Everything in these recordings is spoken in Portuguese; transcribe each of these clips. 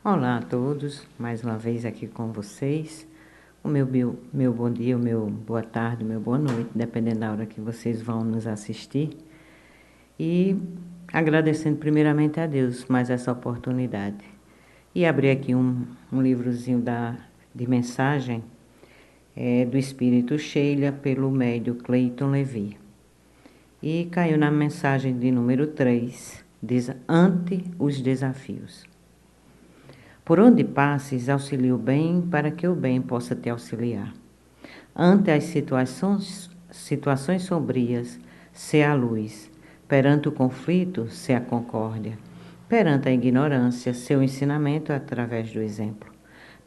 Olá a todos, mais uma vez aqui com vocês. O meu bom dia, o meu boa tarde, o meu boa noite, dependendo da hora que vocês vão nos assistir. E agradecendo primeiramente a Deus mais essa oportunidade. E abrir aqui um livrozinho de mensagem do Espírito Sheila pelo médio Cleiton Levi. E caiu na mensagem de número 3, diz: ante os desafios. Por onde passes, auxilia o bem, para que o bem possa te auxiliar. Ante as situações sombrias, se a luz. Perante o conflito, se a concórdia. Perante a ignorância, seu ensinamento através do exemplo.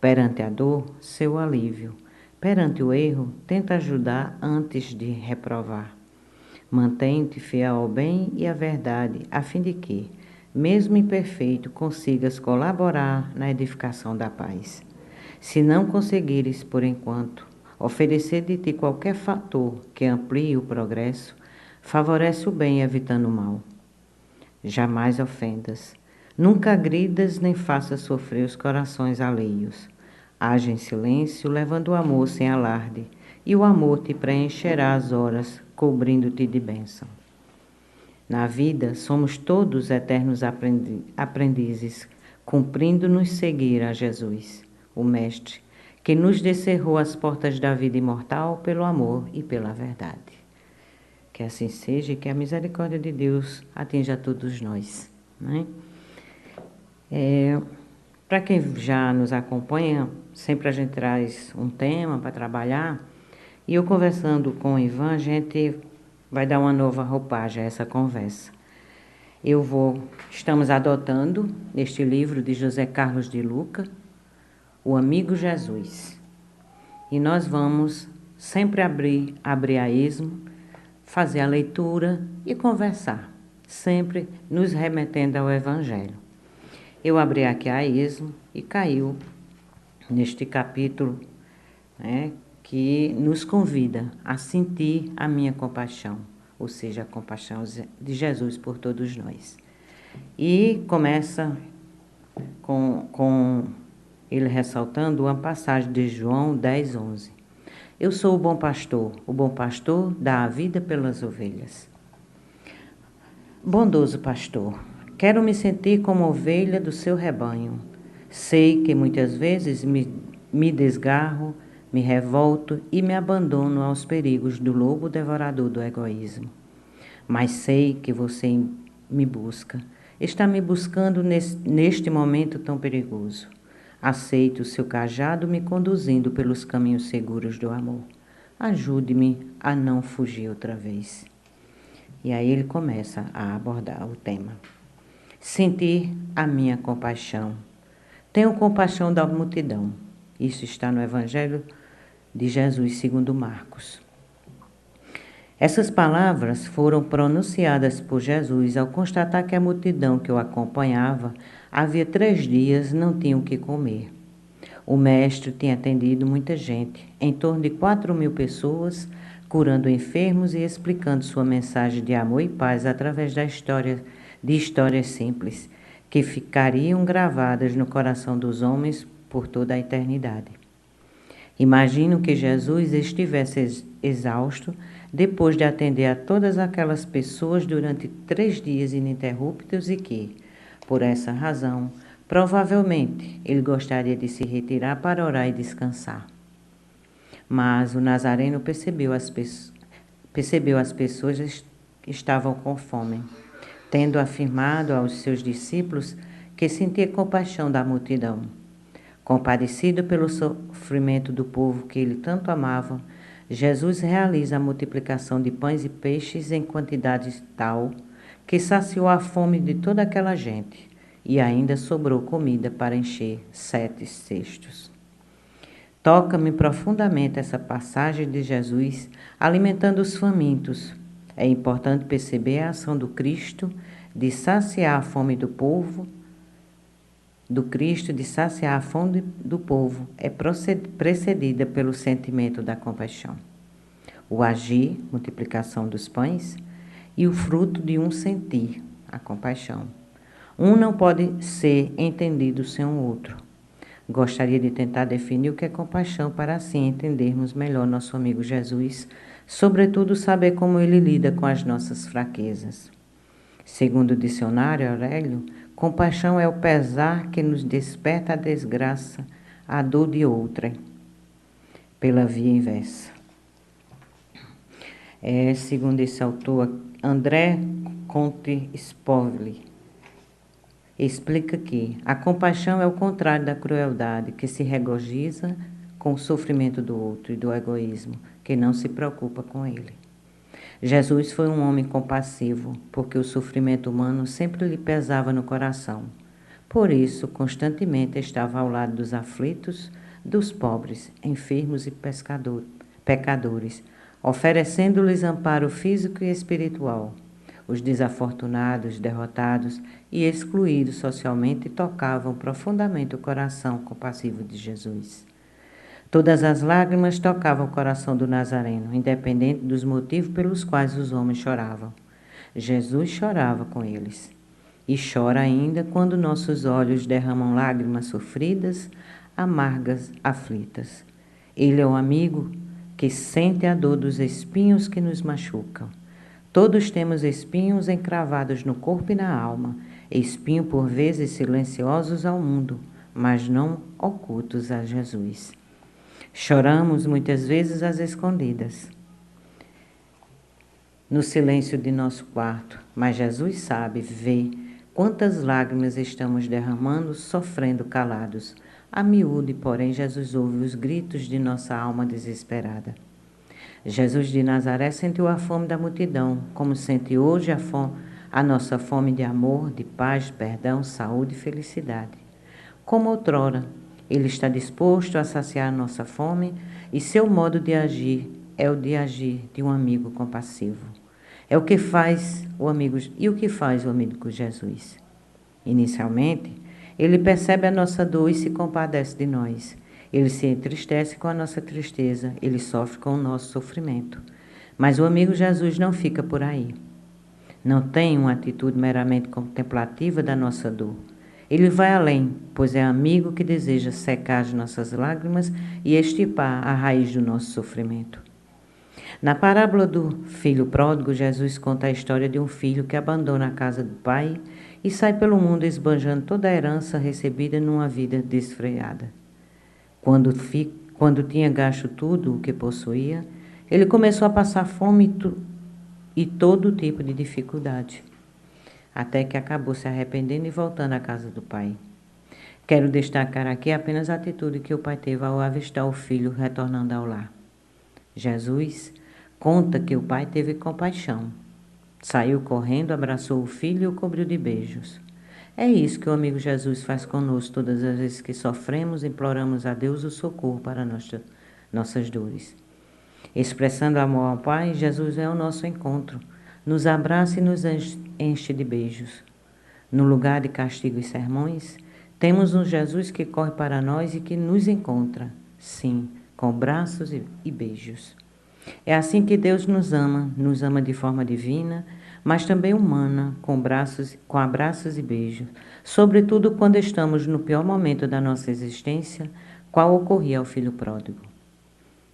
Perante a dor, seu alívio. Perante o erro, tenta ajudar antes de reprovar. Mantém-te fiel ao bem e à verdade, a fim de que, mesmo imperfeito, consigas colaborar na edificação da paz. Se não conseguires, por enquanto, oferecer de ti qualquer fator que amplie o progresso, favorece o bem evitando o mal. Jamais ofendas. Nunca agridas nem faças sofrer os corações alheios. Age em silêncio, levando o amor sem alarde, e o amor te preencherá as horas, cobrindo-te de bênção. Na vida, somos todos eternos aprendizes, cumprindo-nos seguir a Jesus, o Mestre, que nos descerrou as portas da vida imortal pelo amor e pela verdade. Que assim seja e que a misericórdia de Deus atinja a todos nós, né? Para quem já nos acompanha, sempre a gente traz um tema para trabalhar. E eu conversando com o Ivan, a gente vai dar uma nova roupagem a essa conversa. Estamos adotando este livro de José Carlos de Luca, O Amigo Jesus. E nós vamos sempre abrir a esmo, fazer a leitura e conversar, sempre nos remetendo ao Evangelho. Eu abri aqui a esmo e caiu neste capítulo, né, que nos convida a sentir a minha compaixão, ou seja, a compaixão de Jesus por todos nós. E começa com ele ressaltando uma passagem de João 10:11. Eu sou o bom pastor dá a vida pelas ovelhas. Bondoso pastor, quero me sentir como ovelha do seu rebanho. Sei que muitas vezes me desgarro, me revolto e me abandono aos perigos do lobo devorador do egoísmo. Mas sei que você me busca, está me buscando neste momento tão perigoso. Aceito o seu cajado me conduzindo pelos caminhos seguros do amor. Ajude-me a não fugir outra vez. E aí ele começa a abordar o tema. Sentir a minha compaixão. Tenho compaixão da multidão. Isso está no Evangelho de Jesus segundo Marcos. Essas palavras foram pronunciadas por Jesus ao constatar que a multidão que o acompanhava havia 3 dias não tinha o que comer. O mestre tinha atendido muita gente, em torno de 4.000 pessoas, curando enfermos e explicando sua mensagem de amor e paz através de histórias simples, que ficariam gravadas no coração dos homens por toda a eternidade. Imagino que Jesus estivesse exausto depois de atender a todas aquelas pessoas durante 3 dias ininterruptos e que, por essa razão, provavelmente ele gostaria de se retirar para orar e descansar. Mas o Nazareno percebeu as pessoas que estavam com fome, tendo afirmado aos seus discípulos que sentia compaixão da multidão. Compadecido pelo sofrimento do povo que ele tanto amava, Jesus realiza a multiplicação de pães e peixes em quantidade tal que saciou a fome de toda aquela gente, e ainda sobrou comida para encher 7 cestos. Toca-me profundamente essa passagem de Jesus alimentando os famintos. É importante perceber a ação do Cristo de saciar a fome do povo, é precedida pelo sentimento da compaixão. O agir, multiplicação dos pães, e o fruto de um sentir, a compaixão. Um não pode ser entendido sem o outro. Gostaria de tentar definir o que é compaixão para assim entendermos melhor nosso amigo Jesus, sobretudo saber como ele lida com as nossas fraquezas. Segundo o dicionário Aurélio, compaixão é o pesar que nos desperta a desgraça, a dor de outrem, pela via inversa. Segundo esse autor, André Comte Spovli, explica que a compaixão é o contrário da crueldade, que se regozija com o sofrimento do outro, e do egoísmo, que não se preocupa com ele. Jesus foi um homem compassivo, porque o sofrimento humano sempre lhe pesava no coração. Por isso, constantemente estava ao lado dos aflitos, dos pobres, enfermos e pecadores, oferecendo-lhes amparo físico e espiritual. Os desafortunados, derrotados e excluídos socialmente tocavam profundamente o coração compassivo de Jesus. Todas as lágrimas tocavam o coração do Nazareno, independente dos motivos pelos quais os homens choravam. Jesus chorava com eles. E chora ainda quando nossos olhos derramam lágrimas sofridas, amargas, aflitas. Ele é o amigo que sente a dor dos espinhos que nos machucam. Todos temos espinhos encravados no corpo e na alma, espinhos por vezes silenciosos ao mundo, mas não ocultos a Jesus. Choramos muitas vezes às escondidas, no silêncio de nosso quarto, mas Jesus sabe, vê quantas lágrimas estamos derramando, sofrendo calados. A miúde, porém, Jesus ouve os gritos de nossa alma desesperada. Jesus de Nazaré sentiu a fome da multidão, como sente hoje a nossa fome de amor, de paz, perdão, saúde e felicidade. Como outrora, Ele está disposto a saciar a nossa fome e seu modo de agir é o de agir de um amigo compassivo. É o que faz o amigo Jesus. Inicialmente, ele percebe a nossa dor e se compadece de nós. Ele se entristece com a nossa tristeza, ele sofre com o nosso sofrimento. Mas o amigo Jesus não fica por aí. Não tem uma atitude meramente contemplativa da nossa dor. Ele vai além, pois é amigo que deseja secar as nossas lágrimas e extirpar a raiz do nosso sofrimento. Na parábola do filho pródigo, Jesus conta a história de um filho que abandona a casa do pai e sai pelo mundo esbanjando toda a herança recebida numa vida desfreada. Quando tinha gasto tudo o que possuía, ele começou a passar fome e todo tipo de dificuldade, até que acabou se arrependendo e voltando à casa do pai. Quero destacar aqui apenas a atitude que o pai teve ao avistar o filho retornando ao lar. Jesus conta que o pai teve compaixão. Saiu correndo, abraçou o filho e o cobriu de beijos. É isso que o amigo Jesus faz conosco todas as vezes que sofremos, imploramos a Deus o socorro para nossas dores. Expressando amor ao Pai, Jesus vem ao nosso encontro, nos abraça e nos enche de beijos. No lugar de castigo e sermões, temos um Jesus que corre para nós e que nos encontra, sim, com braços e beijos. É assim que Deus nos ama de forma divina, mas também humana, com abraços e beijos, sobretudo quando estamos no pior momento da nossa existência, qual ocorria ao filho pródigo.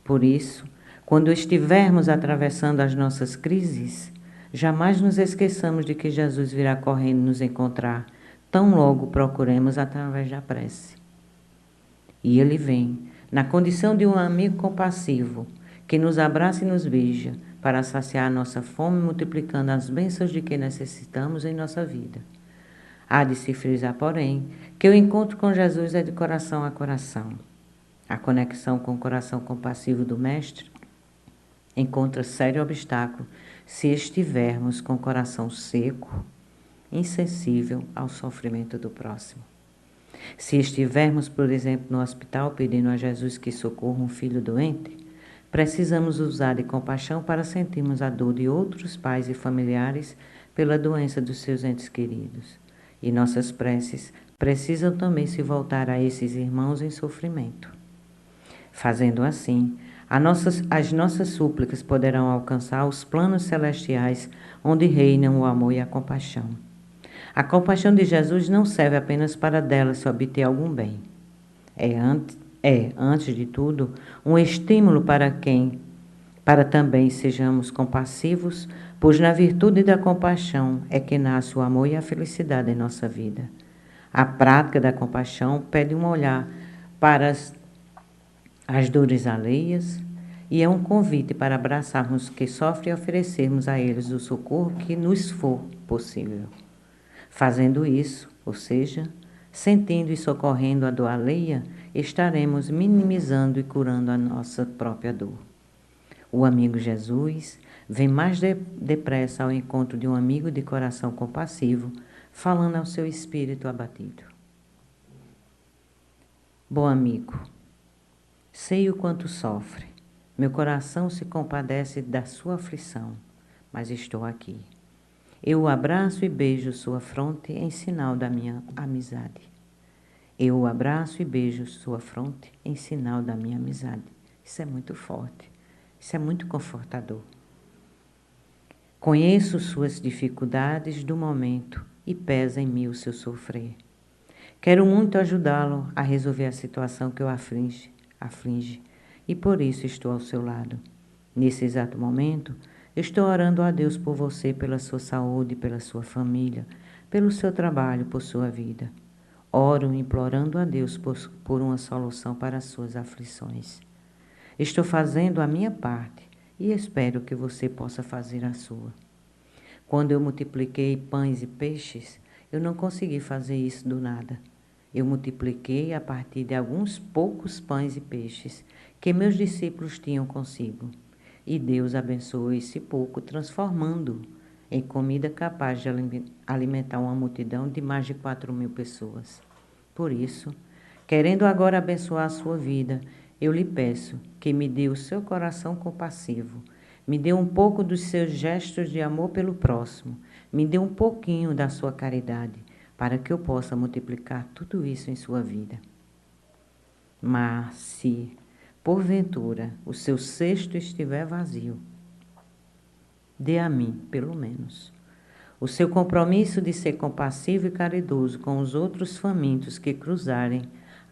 Por isso, quando estivermos atravessando as nossas crises, jamais nos esqueçamos de que Jesus virá correndo nos encontrar, tão logo procuremos através da prece. E Ele vem, na condição de um amigo compassivo, que nos abraça e nos beija, para saciar a nossa fome, multiplicando as bênçãos de que necessitamos em nossa vida. Há de se frisar, porém, que o encontro com Jesus é de coração a coração. A conexão com o coração compassivo do Mestre encontra sério obstáculo se estivermos com o coração seco, insensível ao sofrimento do próximo. Se estivermos, por exemplo, no hospital pedindo a Jesus que socorra um filho doente, precisamos usar de compaixão para sentirmos a dor de outros pais e familiares pela doença dos seus entes queridos. E nossas preces precisam também se voltar a esses irmãos em sofrimento. Fazendo assim, as nossas súplicas poderão alcançar os planos celestiais onde reinam o amor e a compaixão. A compaixão de Jesus não serve apenas para dela se obter algum bem. Antes de tudo, um estímulo para também sejamos compassivos, pois na virtude da compaixão é que nasce o amor e a felicidade em nossa vida. A prática da compaixão pede um olhar para as dores alheias e é um convite para abraçarmos os que sofrem e oferecermos a eles o socorro que nos for possível. Fazendo isso, ou seja, sentindo e socorrendo a dor alheia, estaremos minimizando e curando a nossa própria dor. O amigo Jesus vem mais depressa ao encontro de um amigo de coração compassivo, falando ao seu espírito abatido. Bom amigo, sei o quanto sofre, meu coração se compadece da sua aflição, mas estou aqui. Eu o abraço e beijo sua fronte em sinal da minha amizade. Eu o abraço e beijo sua fronte em sinal da minha amizade. Isso é muito forte, isso é muito confortador. Conheço suas dificuldades do momento e pesa em mim o seu sofrer. Quero muito ajudá-lo a resolver a situação que o aflige, e por isso estou ao seu lado. Nesse exato momento, estou orando a Deus por você, pela sua saúde, pela sua família, pelo seu trabalho, por sua vida. Oro implorando a Deus por uma solução para as suas aflições. Estou fazendo a minha parte e espero que você possa fazer a sua. Quando eu multipliquei pães e peixes, eu não consegui fazer isso do nada. Eu multipliquei a partir de alguns poucos pães e peixes que meus discípulos tinham consigo. E Deus abençoou esse pouco, transformando em comida capaz de alimentar uma multidão de mais de 4.000 pessoas. Por isso, querendo agora abençoar a sua vida, eu lhe peço que me dê o seu coração compassivo, me dê um pouco dos seus gestos de amor pelo próximo, me dê um pouquinho da sua caridade, para que eu possa multiplicar tudo isso em sua vida. Mas se, porventura, o seu cesto estiver vazio, dê a mim, pelo menos, o seu compromisso de ser compassivo e caridoso com os outros famintos que cruzarem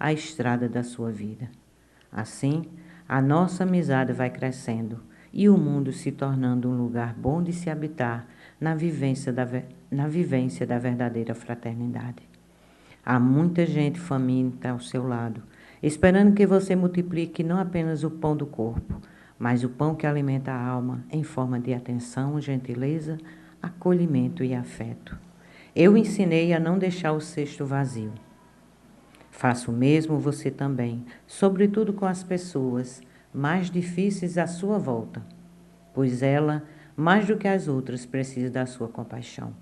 a estrada da sua vida. Assim, a nossa amizade vai crescendo e o mundo se tornando um lugar bom de se habitar na vivência da verdadeira fraternidade. Há muita gente faminta ao seu lado, esperando que você multiplique não apenas o pão do corpo, mas o pão que alimenta a alma em forma de atenção, gentileza, acolhimento e afeto. Eu ensinei a não deixar o cesto vazio. Faça o mesmo você também, sobretudo com as pessoas mais difíceis à sua volta, pois ela, mais do que as outras, precisa da sua compaixão.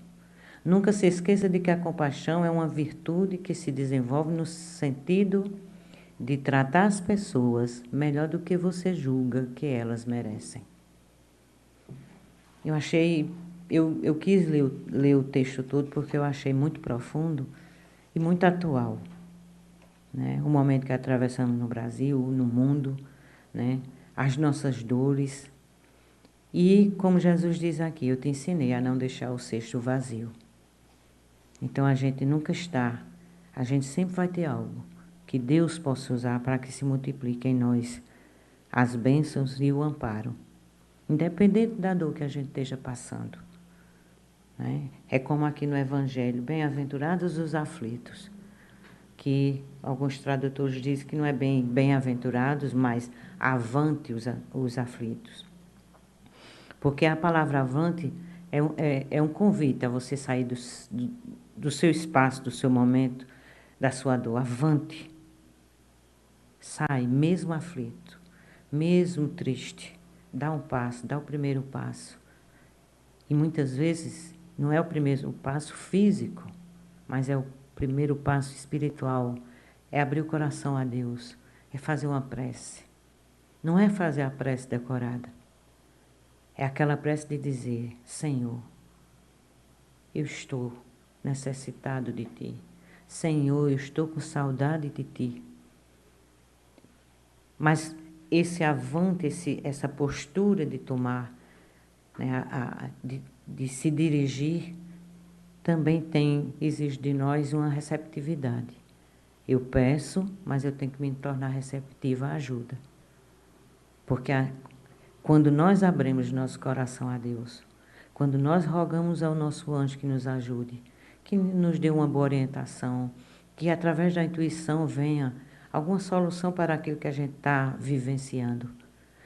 Nunca se esqueça de que a compaixão é uma virtude que se desenvolve no sentido de tratar as pessoas melhor do que você julga que elas merecem. Eu quis ler o texto todo porque eu achei muito profundo e muito atual. Né? O momento que atravessamos no Brasil, no mundo, né? As nossas dores. E, como Jesus diz aqui, eu te ensinei a não deixar o cesto vazio. Então, a gente sempre vai ter algo que Deus possa usar para que se multiplique em nós as bênçãos e o amparo, independente da dor que a gente esteja passando. Né? É como aqui no Evangelho, bem-aventurados os aflitos, que alguns tradutores dizem que não é bem-aventurados, mas avante os aflitos. Porque a palavra avante é um convite a você sair do seu espaço, do seu momento, da sua dor. Avante. Sai, mesmo aflito, mesmo triste. Dá um passo, dá o primeiro passo. E muitas vezes não é o primeiro passo físico, mas é o primeiro passo espiritual. É abrir o coração a Deus, é fazer uma prece. Não é fazer a prece decorada. É aquela prece de dizer: Senhor, eu estou necessitado de Ti. Senhor, eu estou com saudade de Ti. Mas esse avante, essa postura de tomar, né, de se dirigir, também exige de nós uma receptividade. Eu peço, mas eu tenho que me tornar receptiva à ajuda. Porque quando nós abrimos nosso coração a Deus, quando nós rogamos ao nosso anjo que nos ajude, que nos dê uma boa orientação, que através da intuição venha alguma solução para aquilo que a gente está vivenciando.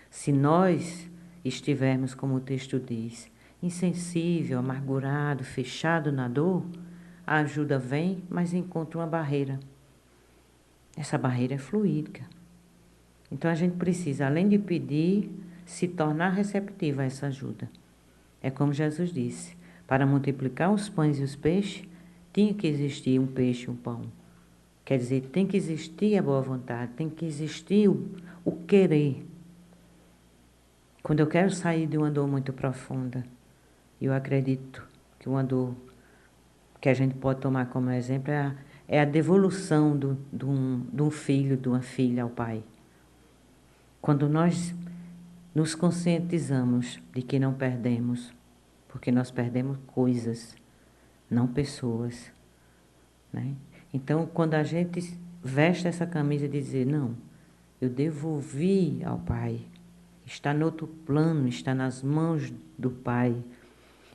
Se nós estivermos, como o texto diz, insensível, amargurado, fechado na dor, a ajuda vem, mas encontra uma barreira. Essa barreira é fluídica. Então a gente precisa, além de pedir, se tornar receptiva a essa ajuda. É como Jesus disse, para multiplicar os pães e os peixes, tinha que existir um peixe e um pão. Quer dizer, tem que existir a boa vontade, tem que existir o querer. Quando eu quero sair de uma dor muito profunda, eu acredito que uma dor que a gente pode tomar como exemplo é a devolução de um filho, de uma filha ao pai. Quando nós nos conscientizamos de que não perdemos, porque nós perdemos coisas, não pessoas, né? Então, quando a gente veste essa camisa de dizer, não, eu devolvi ao Pai, está no outro plano, está nas mãos do Pai.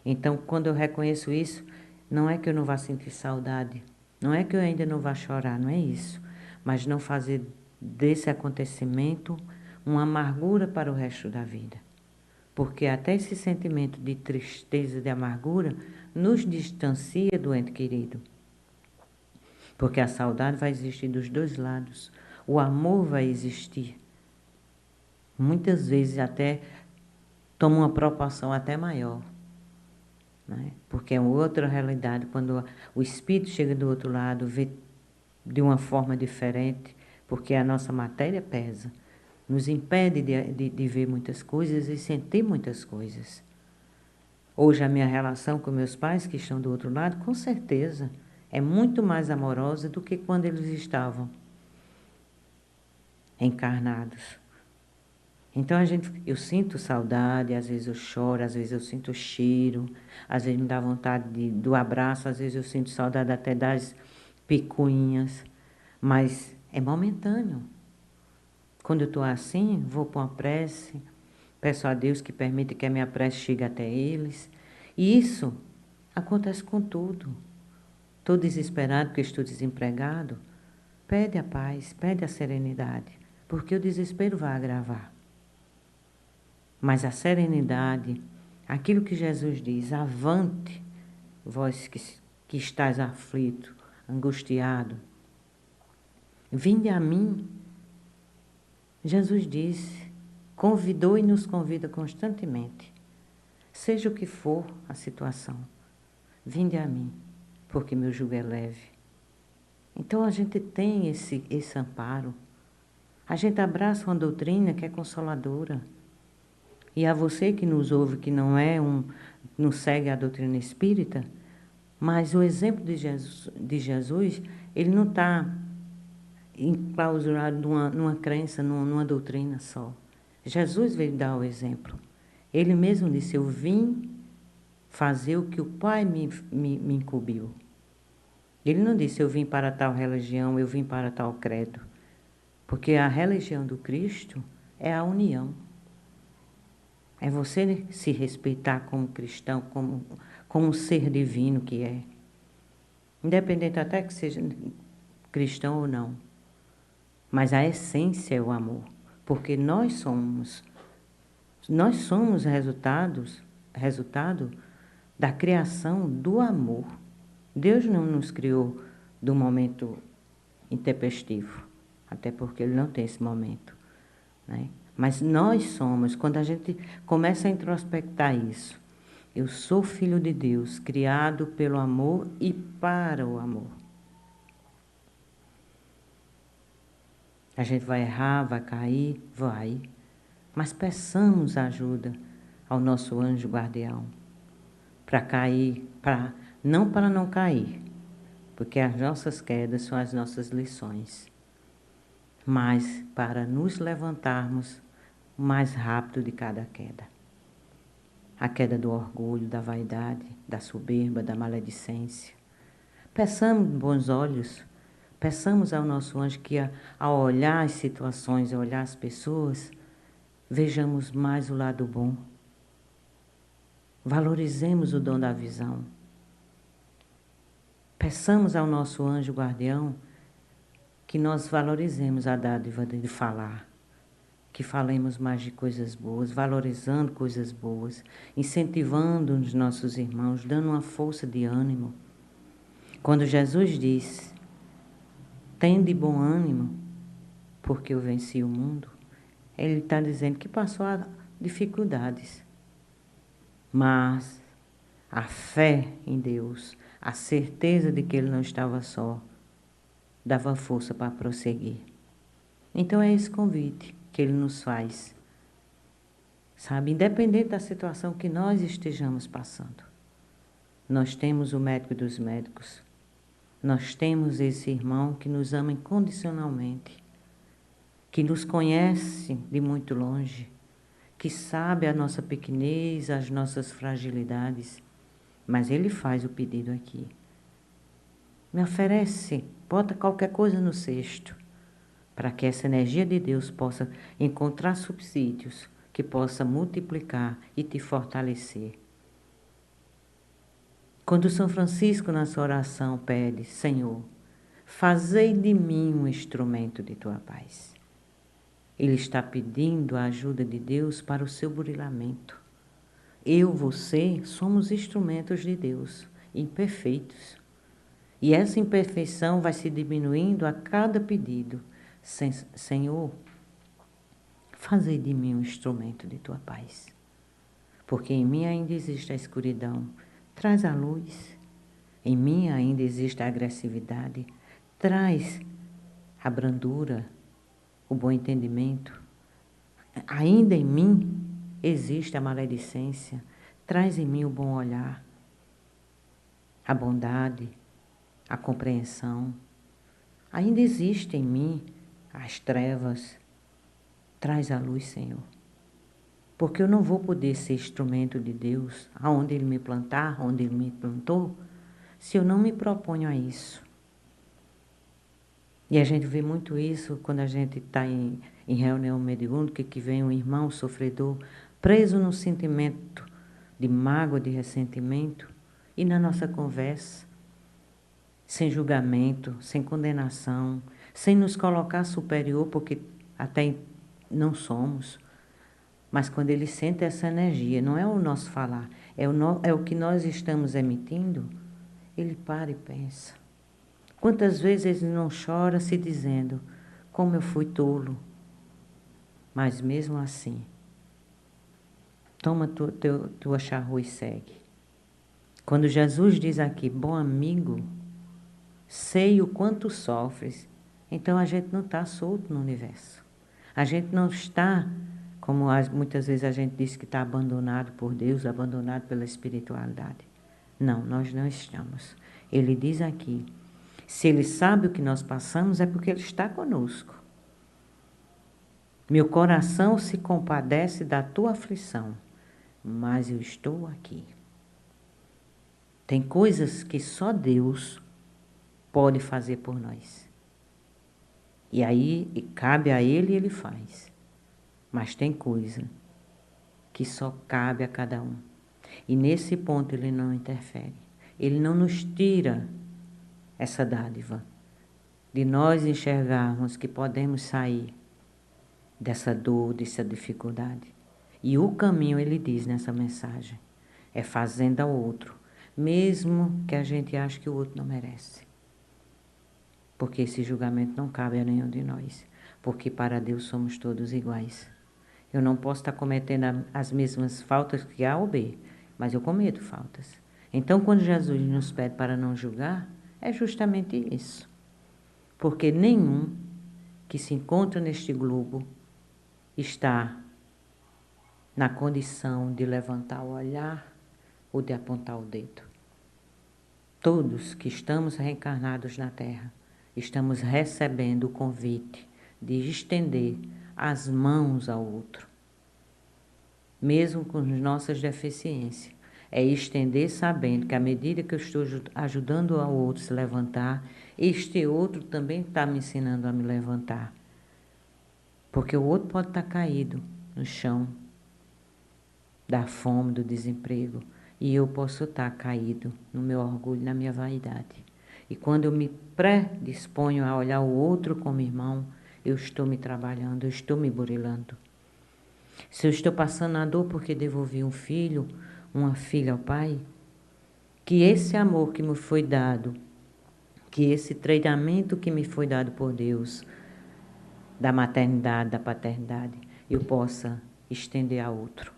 Então, quando eu reconheço isso, não é que eu não vá sentir saudade, não é que eu ainda não vá chorar, não é isso, mas não fazer desse acontecimento uma amargura para o resto da vida. Porque até esse sentimento de tristeza, de amargura, nos distancia do ente querido. Porque a saudade vai existir dos dois lados. O amor vai existir. Muitas vezes até toma uma proporção até maior. Né? Porque é outra realidade. Quando o espírito chega do outro lado, vê de uma forma diferente, porque a nossa matéria pesa. Nos impede de ver muitas coisas e sentir muitas coisas. Hoje a minha relação com meus pais, que estão do outro lado, com certeza, é muito mais amorosa do que quando eles estavam encarnados. Então eu sinto saudade, às vezes eu choro, às vezes eu sinto cheiro, às vezes me dá vontade do abraço, às vezes eu sinto saudade até das picuinhas, mas é momentâneo. Quando eu estou assim, vou para uma prece, peço a Deus que permita que a minha prece chegue até eles. E isso acontece com tudo. Estou desesperado porque estou desempregado. Pede a paz, pede a serenidade, porque o desespero vai agravar. Mas a serenidade, aquilo que Jesus diz, avante, vós que estáis aflito, angustiado, vinde a mim. Jesus disse, convidou e nos convida constantemente. Seja o que for a situação, vinde a mim, porque meu jugo é leve. Então a gente tem esse amparo. A gente abraça uma doutrina que é consoladora. E a você que nos ouve, que não segue a doutrina espírita, mas o exemplo de Jesus ele não está enclausurado numa crença, numa doutrina só. Jesus veio dar o exemplo. Ele mesmo disse, eu vim fazer o que o Pai me incumbiu. Ele não disse, eu vim para tal religião, eu vim para tal credo. Porque a religião do Cristo é a união. É você se respeitar como cristão, como um ser divino que é. Independente até que seja cristão ou não. Mas a essência é o amor. Porque nós somos resultado da criação do amor. Deus não nos criou do momento intempestivo, até porque Ele não tem esse momento, né? Mas nós somos, quando a gente começa a introspectar isso, eu sou filho de Deus, criado pelo amor e para o amor. A gente vai errar, vai cair, vai, mas peçamos ajuda ao nosso anjo guardião para cair, não para não cair, porque as nossas quedas são as nossas lições, mas para nos levantarmos o mais rápido de cada queda. a queda do orgulho, da vaidade, da soberba, da maledicência. Peçamos bons olhos, peçamos ao nosso anjo que ao olhar as situações, ao olhar as pessoas, vejamos mais o lado bom. Valorizemos o dom da visão. Peçamos ao nosso anjo guardião que nós valorizemos a dádiva de falar, que falemos mais de coisas boas, valorizando coisas boas, incentivando os nossos irmãos, dando uma força de ânimo. Quando Jesus diz, tende bom ânimo, porque eu venci o mundo, Ele está dizendo que passou dificuldades, mas a fé em Deus, a certeza de que Ele não estava só, dava força para prosseguir. Então é esse convite que Ele nos faz, sabe? Independente da situação que nós estejamos passando, nós temos o médico dos médicos, nós temos esse irmão que nos ama incondicionalmente, que nos conhece de muito longe, que sabe a nossa pequenez, as nossas fragilidades, mas Ele faz o pedido aqui. Me oferece, bota qualquer coisa no cesto, para que essa energia de Deus possa encontrar subsídios, que possa multiplicar e te fortalecer. Quando São Francisco, na sua oração, pede, Senhor, fazei de mim um instrumento de tua paz. Ele está pedindo a ajuda de Deus para o seu burilamento. Eu, você, somos instrumentos de Deus, imperfeitos. E essa imperfeição vai se diminuindo a cada pedido. Senhor, fazei de mim um instrumento de tua paz. Porque em mim ainda existe a escuridão. Traz a luz. Em mim ainda existe a agressividade. Traz a brandura, o bom entendimento. Ainda em mim existe a maledicência. Traz em mim o bom olhar, a bondade, a compreensão. Ainda existe em mim as trevas. Traz a luz, Senhor. Porque eu não vou poder ser instrumento de Deus, aonde Ele me plantar, onde Ele me plantou, se eu não me proponho a isso. E a gente vê muito isso quando a gente está em reunião mediúnica, que vem um irmão sofredor, preso no sentimento de mágoa, de ressentimento, e na nossa conversa, sem julgamento, sem condenação, sem nos colocar superior, porque até não somos. Mas quando ele sente essa energia, não é o nosso falar, é o que nós estamos emitindo, ele para e pensa. Quantas vezes ele não chora se dizendo, como eu fui tolo. Mas mesmo assim, toma tua charrua e segue. Quando Jesus diz aqui, bom amigo, sei o quanto sofres, então a gente não está solto no universo. A gente não está, como muitas vezes a gente diz que está abandonado por Deus, abandonado pela espiritualidade. Não, nós não estamos. Ele diz aqui, se Ele sabe o que nós passamos, é porque Ele está conosco. Meu coração se compadece da tua aflição, mas eu estou aqui. Tem coisas que só Deus pode fazer por nós. E aí cabe a Ele e Ele faz. Mas tem coisa que só cabe a cada um. E nesse ponto Ele não interfere. Ele não nos tira essa dádiva de nós enxergarmos que podemos sair dessa dor, dessa dificuldade. E o caminho, Ele diz nessa mensagem, é fazendo ao outro, mesmo que a gente ache que o outro não merece. Porque esse julgamento não cabe a nenhum de nós. Porque para Deus somos todos iguais. Eu não posso estar cometendo as mesmas faltas que A ou B, mas eu cometo faltas. Então, quando Jesus nos pede para não julgar, é justamente isso. Porque nenhum que se encontra neste globo está na condição de levantar o olhar ou de apontar o dedo. Todos que estamos reencarnados na Terra, estamos recebendo o convite de estender as mãos ao outro. mesmo com as nossas deficiências. É estender sabendo que à medida que eu estou ajudando ao outro a se levantar, este outro também está me ensinando a me levantar. Porque o outro pode estar caído no chão, da fome, do desemprego, e eu posso estar caído no meu orgulho, na minha vaidade. E quando eu me predisponho a olhar o outro como irmão, eu estou me trabalhando, eu estou me burilando. Se eu estou passando a dor porque devolvi um filho, uma filha ao pai, que esse amor que me foi dado, que esse treinamento que me foi dado por Deus, da maternidade, da paternidade, eu possa estender a outro.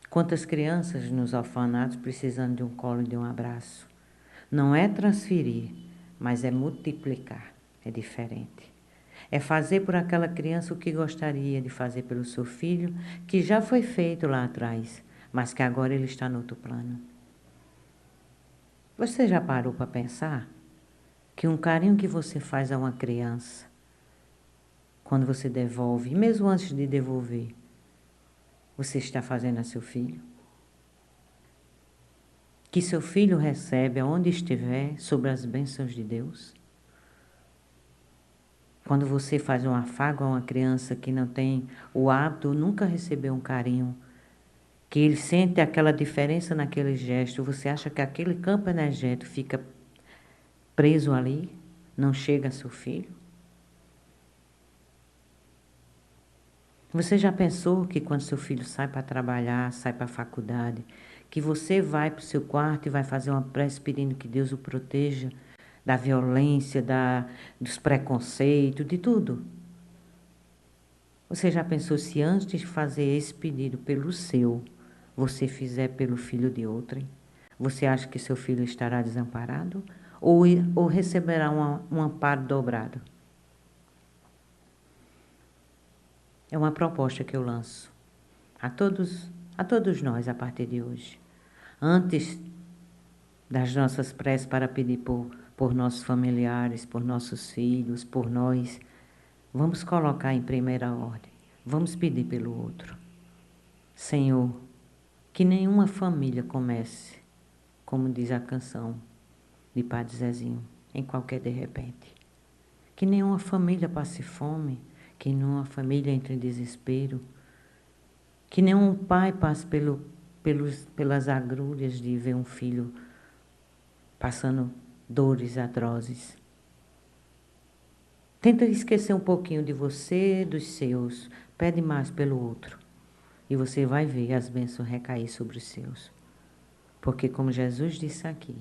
Quantas crianças nos orfanatos precisando de um colo e de um abraço? Não é transferir, mas é multiplicar, é diferente. É fazer por aquela criança o que gostaria de fazer pelo seu filho, que já foi feito lá atrás, mas que agora ele está no outro plano. Você já parou para pensar que um carinho que você faz a uma criança, quando você devolve, e mesmo antes de devolver, você está fazendo a seu filho? Que seu filho recebe aonde estiver sobre as bênçãos de Deus? Quando você faz um afago a uma criança que não tem o hábito, nunca recebeu um carinho, que ele sente aquela diferença naquele gesto, você acha que aquele campo energético fica preso ali, não chega a seu filho? Você já pensou que quando seu filho sai para trabalhar, sai para a faculdade, que você vai para o seu quarto e vai fazer uma prece pedindo que Deus o proteja da violência, dos preconceitos, de tudo? Você já pensou se antes de fazer esse pedido pelo seu, você fizer pelo filho de outrem? Você acha que seu filho estará desamparado? Ou receberá um amparo dobrado? É uma proposta que eu lanço a todos nós a partir de hoje. Antes das nossas preces para pedir por nossos familiares, por nossos filhos, por nós, vamos colocar em primeira ordem. Vamos pedir pelo outro. Senhor, que nenhuma família comece, como diz a canção de Padre Zezinho, em qualquer de repente. Que nenhuma família passe fome, que nenhuma família entre em desespero, que nenhum pai passe pelas agrulhas de ver um filho passando dores atrozes. Tenta esquecer um pouquinho de você, dos seus, pede mais pelo outro. E você vai ver as bênçãos recair sobre os seus. Porque como Jesus disse aqui,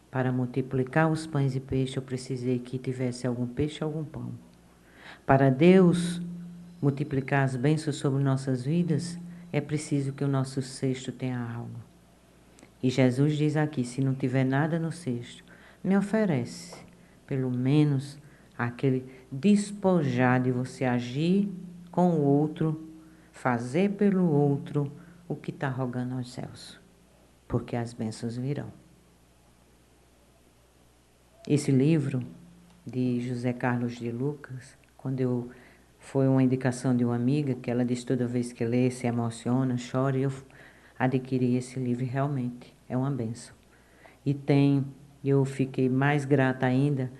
para multiplicar os pães e peixes, eu precisei que tivesse algum peixe e algum pão. Para Deus multiplicar as bênçãos sobre nossas vidas, é preciso que o nosso cesto tenha algo. E Jesus diz aqui, se não tiver nada no cesto, me oferece, pelo menos, aquele despojar de você agir com o outro, fazer pelo outro o que está rogando aos céus, porque as bênçãos virão. Esse livro de José Carlos de Lucas, foi uma indicação de uma amiga, que ela diz toda vez que lê, se emociona, chora, e eu adquiri esse livro e realmente é uma bênção. E eu fiquei mais grata ainda,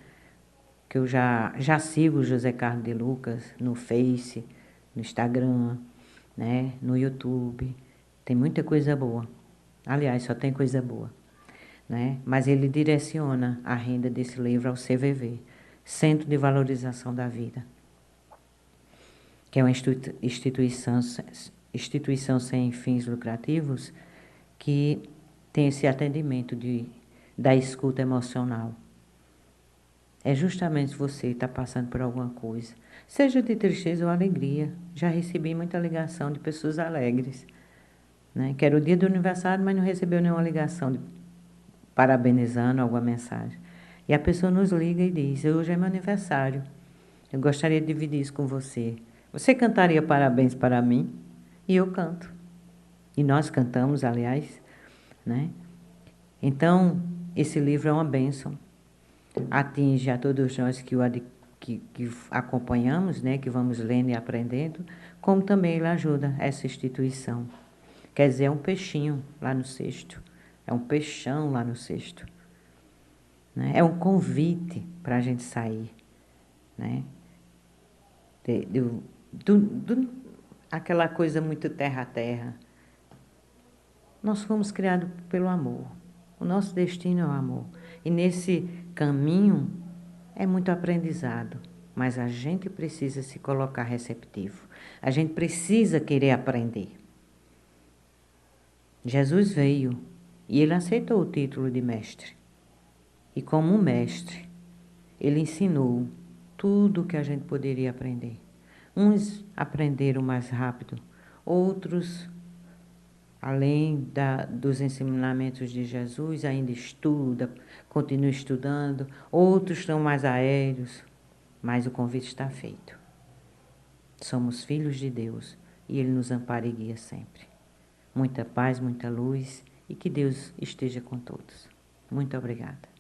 que eu já sigo José Carlos de Lucas no Face, no Instagram, né, no YouTube. Tem muita coisa boa. Aliás, só tem coisa boa. Né? Mas ele direciona a renda desse livro ao CVV, Centro de Valorização da Vida, que é uma instituição sem fins lucrativos que tem esse atendimento da escuta emocional. É justamente se você está passando por alguma coisa, seja de tristeza ou alegria. Já recebi muita ligação de pessoas alegres, né? Que era o dia do aniversário, mas não recebeu nenhuma ligação parabenizando, alguma mensagem. E a pessoa nos liga e diz, hoje é meu aniversário, eu gostaria de dividir isso com você. Você cantaria parabéns para mim? E eu canto. E nós cantamos, aliás, né? Então, esse livro é uma bênção. Atinge a todos nós que o que acompanhamos, né, que vamos lendo e aprendendo, como também ele ajuda essa instituição. Quer dizer, é um peixinho lá no cesto, é um peixão lá no cesto, né? É um convite para a gente sair, né? Aquela coisa muito terra a terra. Nós fomos criados pelo amor. O nosso destino é o amor. E nesse caminho é muito aprendizado. Mas a gente precisa se colocar receptivo. A gente precisa querer aprender. Jesus veio e ele aceitou o título de mestre. E como mestre, ele ensinou tudo o que a gente poderia aprender. Uns aprenderam mais rápido, outros, além dos ensinamentos de Jesus, ainda estuda, continua estudando, outros estão mais aéreos, mas o convite está feito. Somos filhos de Deus e Ele nos ampara e guia sempre. Muita paz, muita luz e que Deus esteja com todos. Muito obrigada.